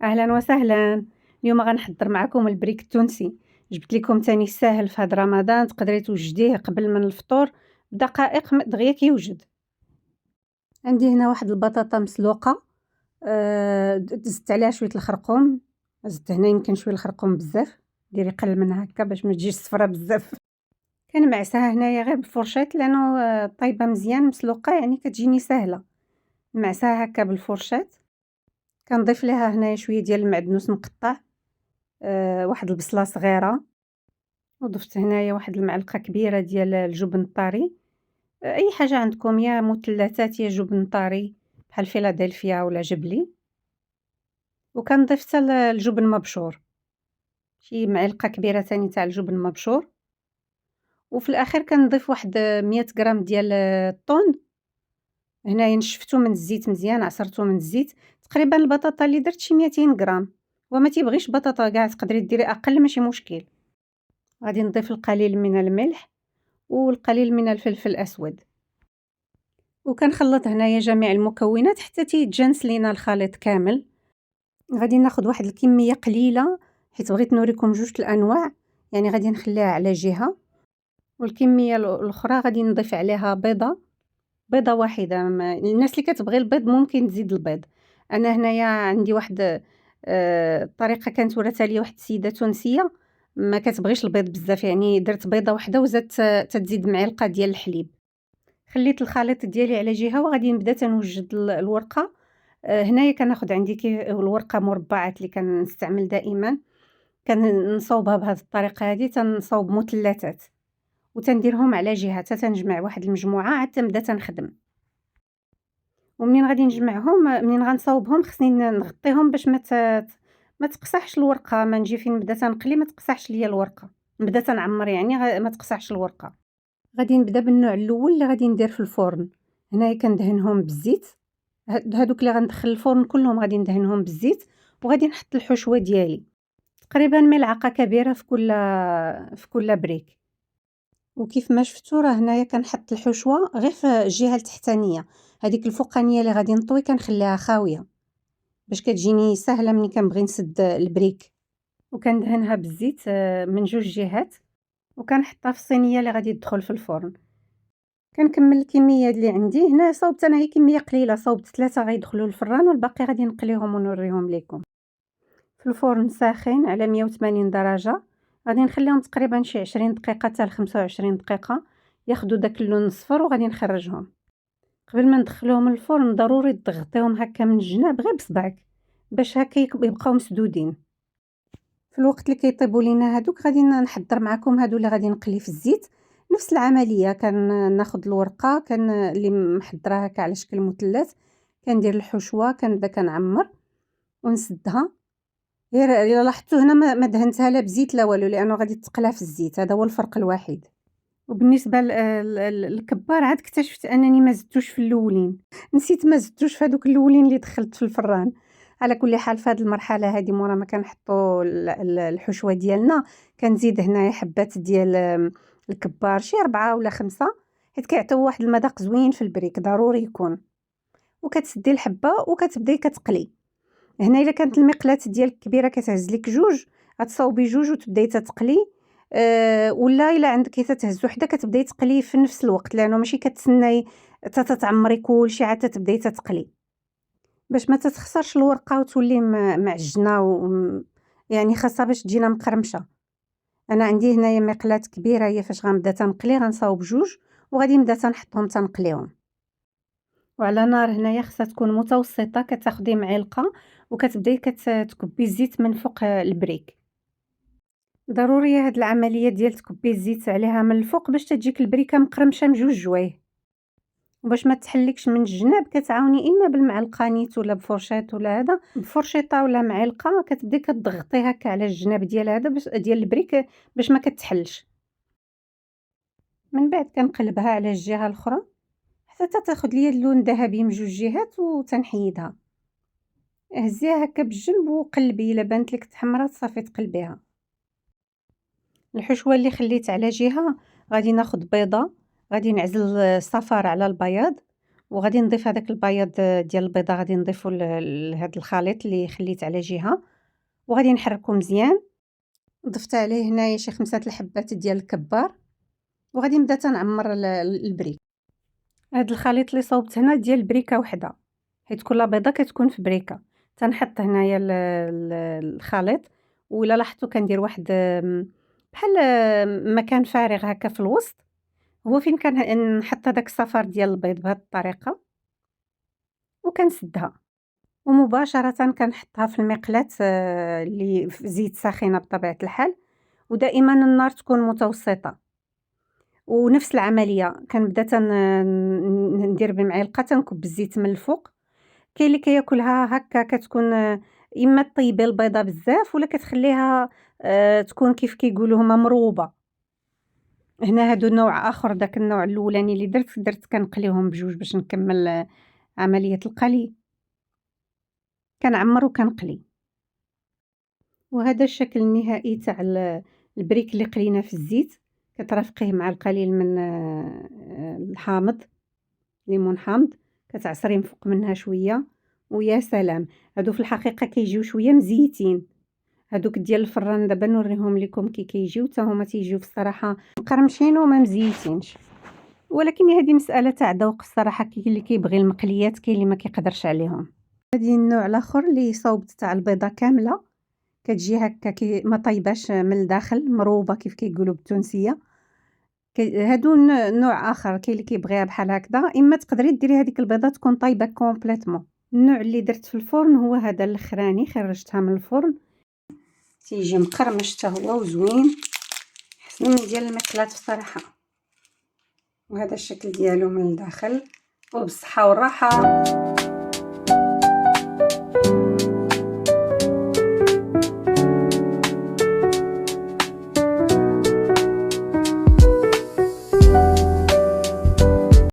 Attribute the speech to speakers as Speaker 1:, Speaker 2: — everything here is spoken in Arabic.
Speaker 1: أهلا وسهلا. اليوم غنحضر معكم البريك التونسي. جبت لكم تاني ساهل في هاد رمضان، تقدري توجديه قبل من الفطور بدقائق دغيا كيوجد. عندي هنا واحد البطاطا مسلوقة، زدت عليها شوية الخرقوم. زدت هنا يمكن شوية الخرقوم بزاف، ديري قل منها هكا باش ما تجيش صفرا بزاف. كنمعسها هنايا غير بالفرشاط لانه طايبة مزيان مسلوقة، يعني كتجيني سهلة. نمعسها هكا بالفرشاط. كنضيف ليها هنايا شوية ديال المعدنوس مقطع، واحد البصلة صغيرة، وضفت هنايا واحد المعلقة كبيرة ديال الجبن الطري. أي حاجة عندكم، يا مثلثات يا جبن طري بحال فيلادلفيا ولا جبلي. وكنضيف حتى الجبن مبشور، شي معلقة كبيرة تاني تاع الجبن المبشور. وفي الأخير كنضيف واحد 100 غرام ديال الطون. هنايا نشفتو من الزيت مزيان، عصرتو من الزيت. تقريبا البطاطا اللي درت شي 200 غرام، وما تيبغيش بطاطا كاع تقدري ديري أقل ماشي مشكل. غادي نضيف القليل من الملح والقليل من الفلفل الأسود، وكنخلط هنايا جميع المكونات حتى تيتجانس لينا الخليط كامل. غادي ناخد واحد الكمية قليلة حيت بغيت نوريكم جوج الأنواع، يعني غادي نخليها على جهة، والكمية الأخرى غادي نضيف عليها بيضة واحدة. الناس اللي كتبغي البيض ممكن تزيد البيض. أنا هنايا عندي واحد طريقة كانت وراتها لي واحد السيدة تونسية، ما كتبغيش البيض بزاف، يعني درت بيضة واحدة وزدت تتزيد معلقة ديال الحليب. خليت الخليط ديالي على جهة وغادي نبدا تنوجد الورقة. هنايا كناخد عندي الورقة مربعات اللي كنستعمل دائما، كنصاوبها بهذه الطريقة هذه، تنصاوب مثلثات وتنديرهم على جهة حتى تنجمع واحد المجموعة عاد تنبدا تنخدم. ومنين غادي نجمعهم، منين غنصاوبهم خصني نغطيهم باش ما تقصحش الورقة. ما نجي فين نبدا تنقلي ما تقصحش ليا الورقة، نبدا تنعمر يعني ما تقصحش الورقة. غادي نبدا بالنوع الأول اللي غادي ندير في الفرن. هنايا كندهنهم بالزيت، هادوك اللي غندخل الفرن كلهم غادي ندهنهم بالزيت. وغادي نحط الحشوة ديالي تقريبا ملعقة كبيرة في كل بريك. وكيف ما شفتوا راه هنايا كنحط الحشوة غير في الجهة التحتانية، هذيك الفوقانية اللي غادي نطوي كنخليها خاوية باش كتجيني سهلة ملي كنبغي نسد البريك. وكندهنها بالزيت من جوج جهات، وكنحطها في الصينية اللي غادي تدخل في الفرن. كنكمل الكمية اللي عندي هنا، صوبت أنا هي كمية قليلة، صوبت 3 غيدخلوا للفران والباقي غادي نقليهم ونوريهم لكم. في الفرن ساخن على 180 درجة، غادي نخليهم تقريبا شي 20 دقيقة حتى ل 25 دقيقة ياخدوا داك اللون الصفر، وغادي نخرجهم. قبل ما ندخلوهم الفرن ضروري تضغطيهم هكا من الجناب غير بصبعك باش هكا يبقاو مسدودين. في الوقت اللي كيطيبوا لينا هادوك غادي نحضر معكم هادو اللي غادي نقلي في الزيت. نفس العمليه، ناخذ الورقه اللي محضراها هكا على شكل مثلث، كندير الحشوه، كنبدا كنعمر ونسدها. غير الا لاحظتوا هنا ما دهنتها لا بزيت لا والو، لانه غادي تقلى في الزيت، هذا هو الفرق الوحيد. وبالنسبه للكبار عاد اكتشفت انني ما زدتوش في الاولين، نسيت ما زدتوش في هذوك الاولين اللي دخلت في الفران. على كل حال في هذه المرحله هذه مورا ما كنحطوا الحشوه ديالنا، كنزيد هنايا حبات ديال الكبار، شي 4 ولا 5، حيت كيعطيو واحد المذاق زوين في البريك، ضروري يكون. وكتسدي الحبه وكتبداي كتقلي. هنا الا كانت المقلاة ديالك كبيره كتهز لك جوج، غتصاوبي جوج وتبداي تتقلي. ولا الا عندك تهز وحده كتبداي تقلي في نفس الوقت، لانه ماشي كتسناي حتى تتعمري كلشي عاد تبداي تتقلي، باش ما تتخسرش الورقه وتولي معجنه يعني خاصها باش تجينا مقرمشه. انا عندي هنايا مقلاة كبيره، هي فاش غنبدا تنقلي غنصاوب جوج وغادي نبدا تنحطهم تنقليهم. وعلى نار هنايا خاصها تكون متوسطه، كتاخدي معلقه وكتبداي كتكبي الزيت من فوق البريك. ضروريه هاد العمليه ديال تكبي الزيت عليها من الفوق باش تجيك البريكه مقرمشه من جوج جوايه، وباش ما تحلكش من الجناب كتعاوني اما بالمعلقه نيت ولا بفرشاط ولا هذا بفرشيطه ولا معلقه، كتبداي كتضغطي هكا على الجناب ديال هذا باش ديال البريك باش ما كتحلش. من بعد كنقلبها على الجهه الاخرى حتى تاخذ ليا اللون ذهبي من جوج جهات وتنحيدها. هزيها هكا بالجنب وقلبي، الا بانت لك تحمرات صافي تقلبيها. الحشوه اللي خليت على جهه غادي ناخذ بيضه، غادي نعزل الصفار على البياض وغادي نضيف هذاك البياض ديال البيضه، غادي نضيفو لهاد الخليط اللي خليت على جهه، وغادي نحركو مزيان. ضفت عليه هنايا شي 5 الحبات ديال الكبار، وغادي نبدا تنعمر البريك. هاد الخليط اللي صوبت هنا ديال بريكه وحده، حيت كل بيضه كتكون في بريكه. تنحط هنايا الخليط، ولا لاحظتوا كندير واحد بحال مكان فارغ هكا في الوسط، هو فين نحط هذاك الصفار ديال البيض بهذه الطريقه، وكنسدها ومباشره كنحطها في المقلاة اللي في زيت ساخنه بطبيعه الحال، ودائما النار تكون متوسطه. ونفس العمليه كنبدا ندير بالمعلقه، تنكب الزيت من الفوق. كاين اللي كياكلها هكا، كتكون اما طيبي البيضه بزاف ولا كتخليها تكون كيف كيقولوا هما مروبه. هنا هادو نوع اخر، داك النوع الاولاني اللي درت كنقليهم بجوج باش نكمل عمليه القلي. كنعمر وكنقلي. وهذا الشكل النهائي تاع البريك اللي قلينا في الزيت. كترافقيه مع القليل من الحامض، ليمون حامض، كتعصري من فوق منها شويه، ويا سلام. هادو في الحقيقه كيجيو شويه مزيتين، هادوك ديال الفران دابا نوريهم لكم كي كيجيو، حتى هما تيجيو في الصراحه مقرمشين وما مزيتينش. ولكن هذه مساله تاع ذوق الصراحه، كاين اللي كيبغي المقليات، كاين اللي ما كيقدرش عليهم. هذه النوع الاخر اللي صوبت تاع البيضه كامله، كتجي هكا ما طيباش من الداخل، مروبه كيف كيقولوا بالتونسيه. هادو نوع اخر، كاين اللي كيبغيها بحال هكذا، اما تقدري ديري هذيك البيضه تكون طايبه كومبليتوم. النوع اللي درت في الفرن هو هذا الاخراني، خرجتها من الفرن، تيجي مقرمش حتى هو وزوين، احسن من ديال المقلاة بصراحه. وهذا الشكل ديالو من الداخل، وبالصحه والراحه.